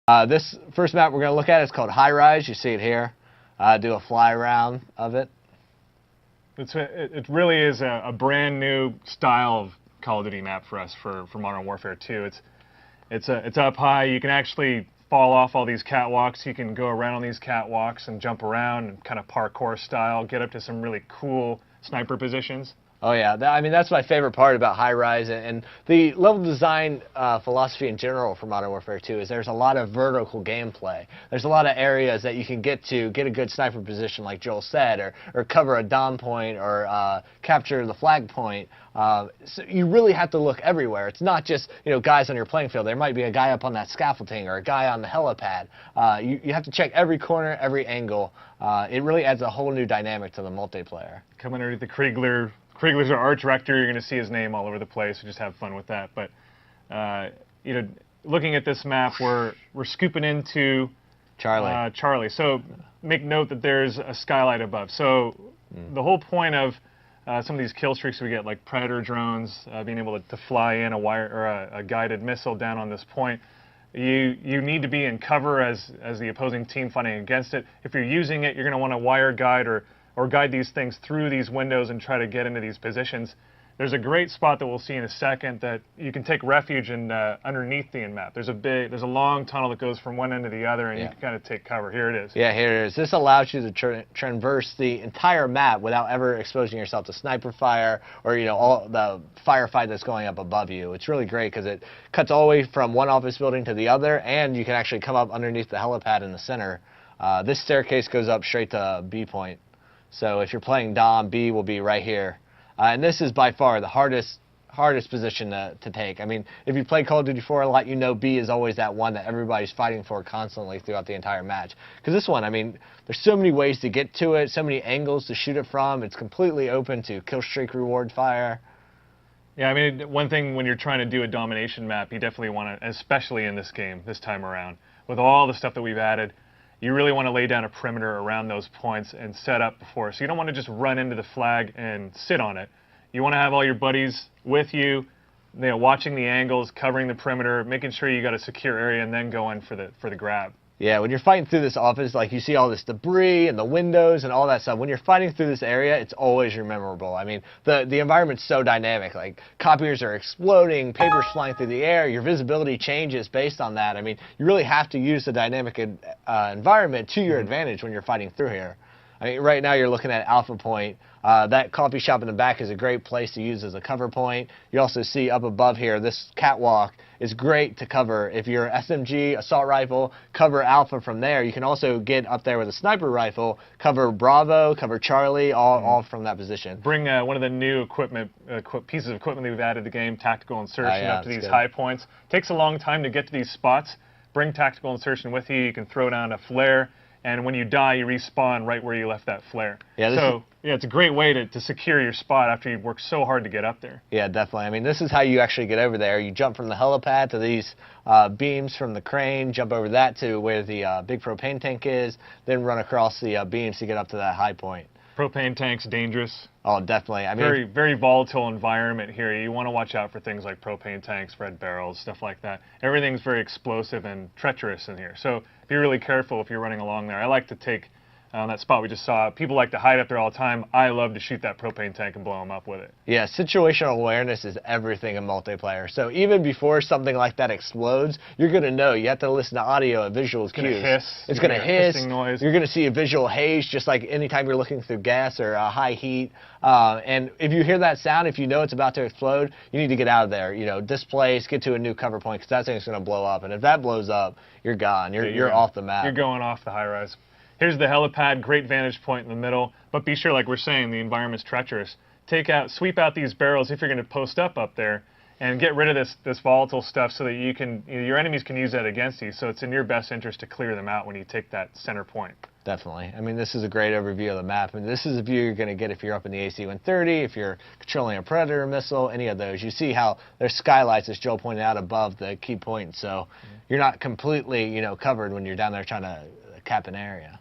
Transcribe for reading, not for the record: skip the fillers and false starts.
This first map we're going to look at is called Highrise. You see it here. Do a fly around of it. It really is a brand new style of Call of Duty map for us for Modern Warfare 2. It's up high. You can actually fall off all these catwalks. You can go around on these catwalks and jump around and kind of parkour style, get up to some really cool sniper positions. Oh yeah, I mean that's my favorite part about Highrise and the level design philosophy in general for Modern Warfare 2 is there's a lot of vertical gameplay. There's a lot of areas that you can get to, get a good sniper position like Joel said, or cover a dom point, or capture the flag point. So you really have to look everywhere. It's not just guys on your playing field. There might be a guy up on that scaffolding or a guy on the helipad. You have to check every corner, every angle. It really adds a whole new dynamic to the multiplayer. Coming underneath the Kriegler's our art director. You're going to see his name all over the place. We just have fun with that. But looking at this map, we're scooping into Charlie. So make note that there's a skylight above. So the whole point of some of these kill streaks we get, like Predator drones, being able to fly in a wire or a guided missile down on this point, you need to be in cover as the opposing team fighting against it. If you're using it, you're going to want to wire guide or guide these things through these windows and try to get into these positions. There's a great spot that we'll see in a second that you can take refuge in underneath the map. There's a long tunnel that goes from one end to the other, and you can kind of take cover. Here it is. Yeah, here it is. This allows you to traverse the entire map without ever exposing yourself to sniper fire or all the firefight that's going up above you. It's really great because it cuts all the way from one office building to the other, and you can actually come up underneath the helipad in the center. This staircase goes up straight to B point. So if you're playing Dom, B will be right here. And this is by far the hardest position to take. I mean, if you play Call of Duty 4 a lot, B is always that one that everybody's fighting for constantly throughout the entire match. Because this one, I mean, there's so many ways to get to it, so many angles to shoot it from. It's completely open to Killstreak reward fire. Yeah, I mean, one thing when you're trying to do a domination map, you definitely want to, especially in this game, this time around, with all the stuff that we've added, you really want to lay down a perimeter around those points and set up before. So you don't want to just run into the flag and sit on it. You want to have all your buddies with you, watching the angles, covering the perimeter, making sure you got a secure area, and then go in for the grab. Yeah, when you're fighting through this office, like you see all this debris and the windows and all that stuff. When you're fighting through this area, it's always memorable. I mean, the environment's so dynamic. Like, copiers are exploding, papers flying through the air, your visibility changes based on that. I mean, you really have to use the dynamic environment to your advantage when you're fighting through here. I mean, right now you're looking at Alpha Point. That coffee shop in the back is a great place to use as a cover point. You also see up above here, this catwalk is great to cover. If you're SMG, assault rifle, cover Alpha from there. You can also get up there with a sniper rifle, cover Bravo, cover Charlie, all from that position. Bring one of the new pieces of equipment that we've added to the game, tactical insertion, up to these high points. Takes a long time to get to these spots. Bring tactical insertion with you. You can throw down a flare, and when you die, you respawn right where you left that flare. Yeah, it's a great way to secure your spot after you've worked so hard to get up there. Yeah, definitely. I mean, this is how you actually get over there. You jump from the helipad to these beams from the crane, jump over that to where the big propane tank is, then run across the beams to get up to that high point. Propane tank's dangerous. Oh, definitely. I mean, very volatile environment here. You want to watch out for things like propane tanks, red barrels, stuff like that. Everything's very explosive and treacherous in here. So be really careful if you're running along there. I like to take that spot we just saw. People like to hide up there all the time. I love to shoot that propane tank and blow them up with it. Yeah, situational awareness is everything in multiplayer. So even before something like that explodes, you're going to know. You have to listen to audio and visual cues. It's going to hiss. Noise. You're going to see a visual haze, just like anytime you're looking through gas or high heat. And if you hear that sound, if you know it's about to explode, you need to get out of there. Displace, get to a new cover point, because that thing's going to blow up. And if that blows up, you're gone. You're off the map. You're going off the Highrise. Here's the helipad, great vantage point in the middle, but be sure, like we're saying, the environment's treacherous. Sweep out these barrels if you're going to post up there, and get rid of this volatile stuff so that your enemies can use that against you. So it's in your best interest to clear them out when you take that center point. Definitely. I mean, this is a great overview of the map. I mean, this is a view you're going to get if you're up in the AC-130, if you're controlling a Predator missile, any of those. You see how there's skylights, as Joel pointed out, above the key points. So you're not completely, covered when you're down there trying to cap an area.